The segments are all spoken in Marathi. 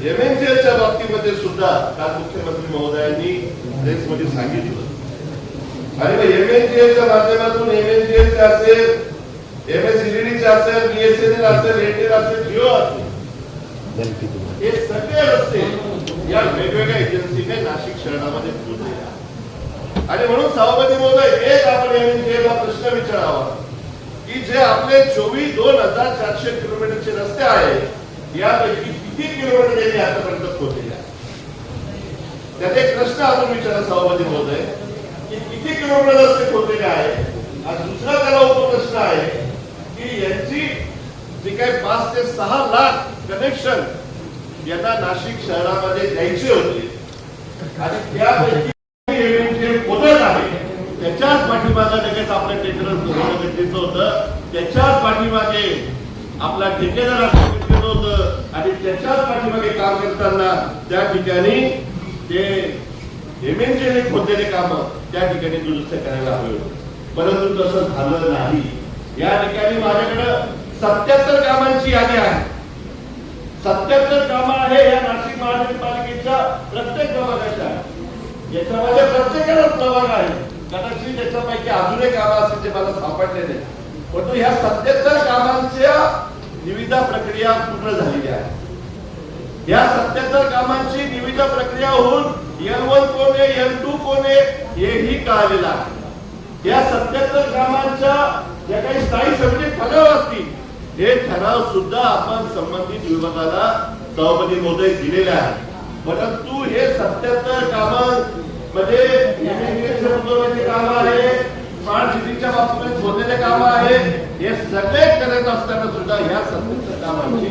एमएनसीएलच्या बाबतीमध्ये सुद्धा काल मुख्यमंत्री महोदयांनी प्रेसमध्ये सांगितलं आणि मग एमएनसीएलच्या माध्यमातून एमएनसीएलचे असेल, एमएसईडीचे असेल, बीएसएनएल असेल, एअरटेल असेल, जिओ असेल, हे सगळे रस्ते या वेगवेगळ्या एजन्सीने नाशिक शहरामध्ये पुरवले आणि म्हणून सभापती महोदय एक आपण एमएनसीएलला प्रश्न विचारावा की जे आपले 24,400 किलोमीटरचे रस्ते आहेत यापैकी किती किलोमीटर त्यांनी आतापर्यंत पोहोचले आहे? त्यात एक प्रश्न आपण विचारा सभापती महोदय की किती किलोमीटर रस्ते पोहोचलेले आहेत? आज दुसरा त्याला उपप्रश्न आहे की यांची जी काही 5 ते 6 लाख कनेक्शन यांना नाशिक शहरामध्ये द्यायचे होते आणि त्यापैकी पोहोचत आहे त्याच्याच पाठीमागे लगेच आपल्या टेंडर गरजेचं होतं, त्याच्याच पाठीमागे आपला ठेकेदार असणं गरजेचं होतं आणि त्याच्याच पाठीमागे काम करताना त्या ठिकाणी ते एमएनसीने खोदलेले काम त्या ठिकाणी दुरुस्त करायला हवे होते, परंतु तसं झालं नाही. या ठिकाणी माझ्याकडे 77 कामांची यादी आहे. 77 कामं आहे या नाशिक महानगरपालिकेच्या प्रत्येक प्रभागाच्या. याच्यामध्ये प्रत्येकाला प्रभाग आहे. कदाचित याच्यापैकी अजून एक काम असेल जे मला सापडले नाही, परंतु ह्या 77 कामांच्या निविदा प्रक्रिया पूर्ण झालेली आहे. या 77 कामांची निविदा प्रक्रिया होऊन L1 कोण आहे, L2 कोण आहे हेही कळालेलं आहे. या 77 कामांच्या ज्या काही स्थायी समिती ठराव असतील हे ठराव सुद्धा आपण संबंधित विभागाला सभापती महोदय दिलेले आहे. परंतु हे 77 कामं मध्ये एमएनसीएलचे काम आहे, स्मार्ट सिटीच्या बाबतीत शोधलेले काम आहे, हे सगळे करत असताना सुद्धा ह्या 77 कामांची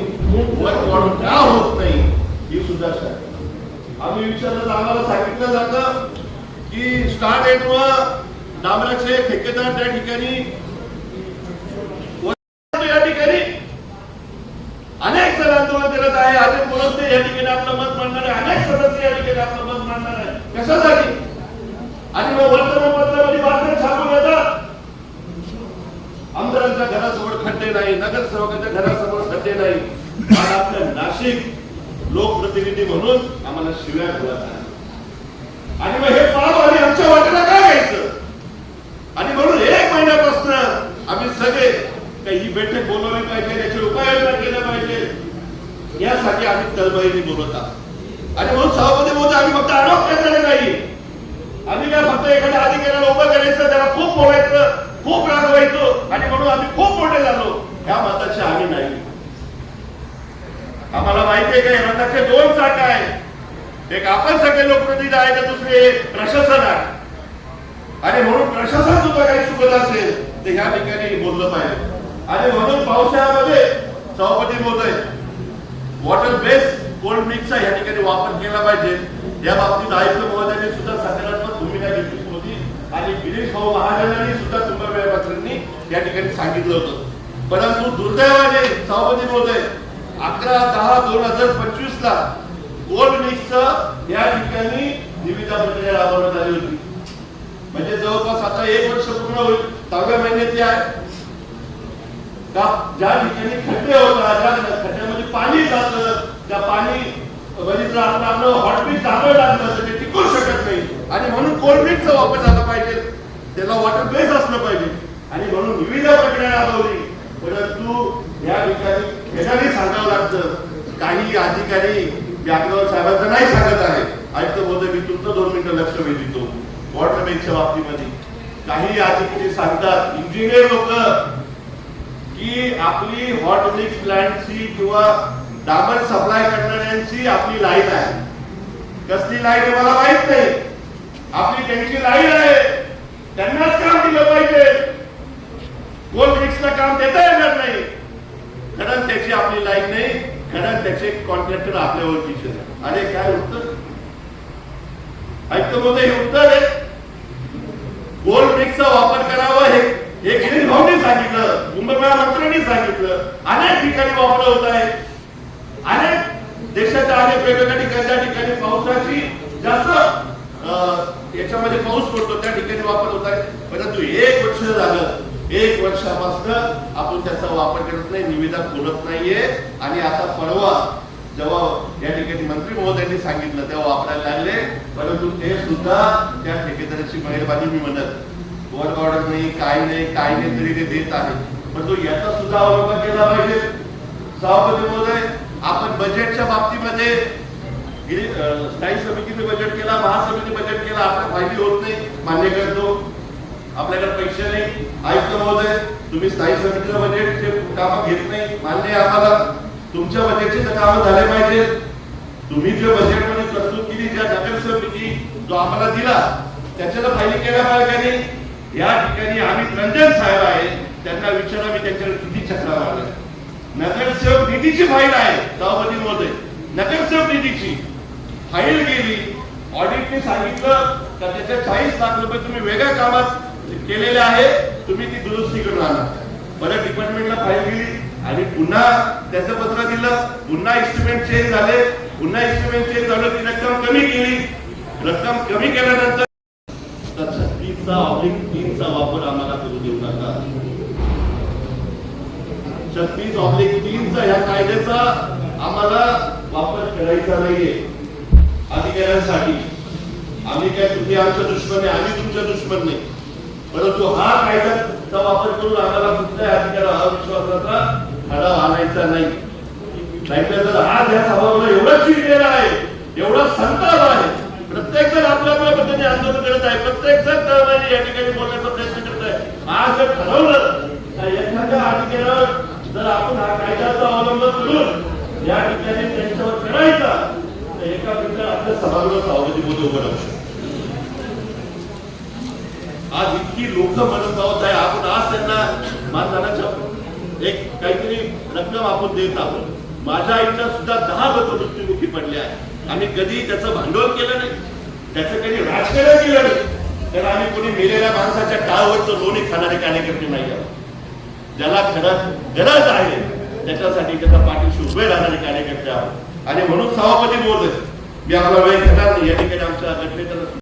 वर्क ऑर्डर का होत नाही ही सुद्धा शंका आम्ही विचारलं. आम्हाला सांगितलं जातं की स्टार्ट एंडवर डांबराचे ठेकेदार त्या ठिकाणी अनेक जण आंदोलन करत आहे, अनेक मुलंचे या ठिकाणी आपलं मत मांडणार आहे, अनेक सदस्य या ठिकाणी आपलं मत मांडणार आहे. कशासाठी? आणि मग वर्तमानपत्रामध्ये बातम्या छापून येतात आमदारांच्या घरासमोर खड्डे नाही, नगरसेवकांच्या घरासमोर खड्डे नाही, आणि आपलं नाशिक लोकप्रतिनिधी म्हणून आम्हाला शिव्या घालत आहे. आणि मग हे पाव आणि आमच्या वाटेला काय घ्यायचं? आणि म्हणून 1 महिन्यापासून आम्ही सगळे काही ही बैठक बोलवली पाहिजे, याची उपाययोजना केल्या पाहिजे यासाठी आम्ही तळमळीने बोलत आहोत. आणि म्हणून सभापती महोदय आम्ही फक्त आरोप करणारे नाही, आम्ही काय फक्त एखाद्या अधिकाऱ्याला उभं करायचं, त्याला खूप बोलायचं, खूप रागवायचो आणि म्हणून आम्ही खूप मोठे झालो ह्या मताचे आम्ही नाही. आम्हाला माहिती आहे की रथाचे 2 चाक आहेत, एक आपण सगळे लोकप्रतिनिधी आहे तर दुसरे प्रशासन आहे. आणि म्हणून प्रशासन सुद्धा काही चुकत असेल ते ह्या ठिकाणी बोललं पाहिजे. आणि म्हणून पावसाळ्यामध्ये सभापती महोदय वॉटर बेस कोल्ड मिक्सचा या ठिकाणी वापर केला पाहिजे. या बाबतीत आयुक्त महोदयांनी सुद्धा सकारात्मक भूमिका घेतली होती आणि गिरीश भाऊ महाजनांनी सुद्धा तुंबा या ठिकाणी सांगितलं होतं. परंतु दुर्दैवाने सभापती महोदय 11/10/2025 ला कोल्ड मिक्सचं या ठिकाणी निविदा प्रक्रिया राबवण्यात आली होती. म्हणजे जवळपास आता 1 वर्ष पूर्ण होईल, 10व्या महिन्यात आहे का ज्या ठिकाणी खड्डे होतात, ज्या खड्ड्यामध्ये पाणी जातं, त्या पाणी म्हणजे आपलं हॉटमिक्स झाकं टाकलं तर ते टिकू शकत नाही. आणि म्हणून कोल्ड मिक्सचा वापर झाला पाहिजे, त्याला वॉटर बेस असलं पाहिजे आणि म्हणून निविदा प्रक्रिया राबवली. परंतु या ठिकाणी खेळाने सांगावं लागतं, काही अधिकारी अग्रवाल साहेबांचं नाही सांगत आहे. आयुक्त महोदय मी तुमचं 2 मिनिटं लक्ष वेधितो. वॉटर बेसच्या बाबतीमध्ये काही अधिकारी सांगतात, इंजिनियर लोक की आपली हॉट मिक्स प्लांटची किंवा डांबर सप्लाय करणाऱ्यांची आपली लाईन आहे. कसली लाईन आहे मला माहित नाही, आपली त्यांची लाईन आहे, त्यांनाच काम दिलं पाहिजे. कोल्ड मिक्सला काम देता येणार नाही कारण त्याची आपली लाईन नाही, कारण त्याचे कॉन्ट्रॅक्टर आपल्या ओळखीचे. अरे काय उत्तर ऐकतो मध्ये हे उत्तर आहे. कोल्ड मिक्सचा वापर करावा हे गिरीश भाऊंनी सांगितलं, मुंबई मंत्र्यांनी सांगितलं, अनेक ठिकाणी वापर होत आहे. अनेक देशाच्या अनेक वेगवेगळ्या ठिकाणी पावसाची जास्त याच्यामध्ये पाऊस पडतो त्या ठिकाणी वापर होत आहे. परंतु 1 वर्ष झालं, 1 वर्षापासून आपण त्याचा वापर करत नाही, निविदा खोलत नाहीये. आणि आता परवा जेव्हा या ठिकाणी मंत्री महोदयांनी सांगितलं तेव्हा वापरायला लागले, परंतु ते सुद्धा त्या ठेकेदाराची मेहरबानी मी म्हणत वर्क ऑर्डर नाही काय नाही तरी ते देत आहे, पण तो याचा सुद्धा अवलंब केला पाहिजे. सभापती महोदय, आपण बजेटच्या बाबतीमध्ये स्थायी समितीने बजेट केला, महासमिती बजेट केला, आपण फायदे होत नाही मान्य करतो, आपल्याकडे पैसे नाही. आयुक्त महोदय, तुम्ही स्थायी समितीचं बजेटचे काम घेत नाही मान्य आहे आम्हाला, तुमच्या बजेटचे तर काम झाले पाहिजे. तुम्ही जे बजेटमध्ये तरतूद केली ज्या नगरसेवक निधी जो आम्हाला दिला त्याच्याला फायली केल्या पाहिजे. या ठिकाणी आम्ही रंजन साहेब आहे, त्यांना विचारा, मी त्यांच्याकडे किती चक्रा मारल्या. नगरसेवक निधीची फाईल आहे सभापती महोदय, नगरसेवक निधीची फाईल गेली, ऑडिटने सांगितलं का त्याच्या 40 लाख रुपये तुम्ही वेगळ्या कामात केलेले आहे, तुम्ही ती दुरुस्ती करून आणा. परत डिपार्टमेंटला फाईल गेली आणि पुन्हा त्याचं पत्र दिलं, पुन्हा इन्स्ट्रुमेंट चेंज झाले, पुन्हा इन्स्ट्रुमेंट चेंज झालं, ती रक्कम कमी केली. रक्कम कमी केल्यानंतर 36/3 वापर आम्हाला करू देऊ नका. 36/3 या कायद्याचा आम्हाला वापर करायचा नाहीये अधिकाऱ्यांसाठी. आम्ही काय तुम्ही आमच्या दुश्मन आहे, आम्ही तुमच्या दुश्मन नाही, परंतु हा कायद्याचा वापर करून आम्हाला कुठल्याही अधिकाऱ्याला अविश्वासाचा खडा आणायचा नाही. नाहीतर आज या सभागृह एवढा चिडलेला आहे, एवढा संताप आहे, प्रत्येक जण आपल्या आपल्या पद्धतीने आंदोलन करत आहे, प्रत्येक जण दरवाजे या ठिकाणी बोलण्याचा प्रयत्न करत आहे. आज जर ठरवलं एखाद्या अधिकाऱ्यावर जर आपण हा कायद्याचा अवलंब करून या ठिकाणी त्यांच्यावर करायचा, तर एका मिनिटात आपल्या सभागृह सभापतीमध्ये उभं राहू शकतो. आज इतकी लोक म्हणत आहोत आहे, आपण आज त्यांना मानधनाच्या एक काहीतरी रक्कम आपण देत आहोत. माझ्या आईच्या सुद्धा 10 लोक मृत्युमुखी पडले आहे. आम्ही कधी त्याचं भांडवल केलं नाही, त्याचं कधी राजकारण केलं नाही, तर आम्ही कोणी मेलेल्या माणसाच्या टाळवरचं लोणी खाणारे कार्यकर्ते नाही आहोत. ज्याला गरज आहे त्याच्यासाठी त्याच्या पाठीशी उभे राहणारे कार्यकर्ते आहोत. आणि म्हणून सभापती महोदय, मी आपला वेळ घेणार नाही, या ठिकाणी आमच्या घटनेचं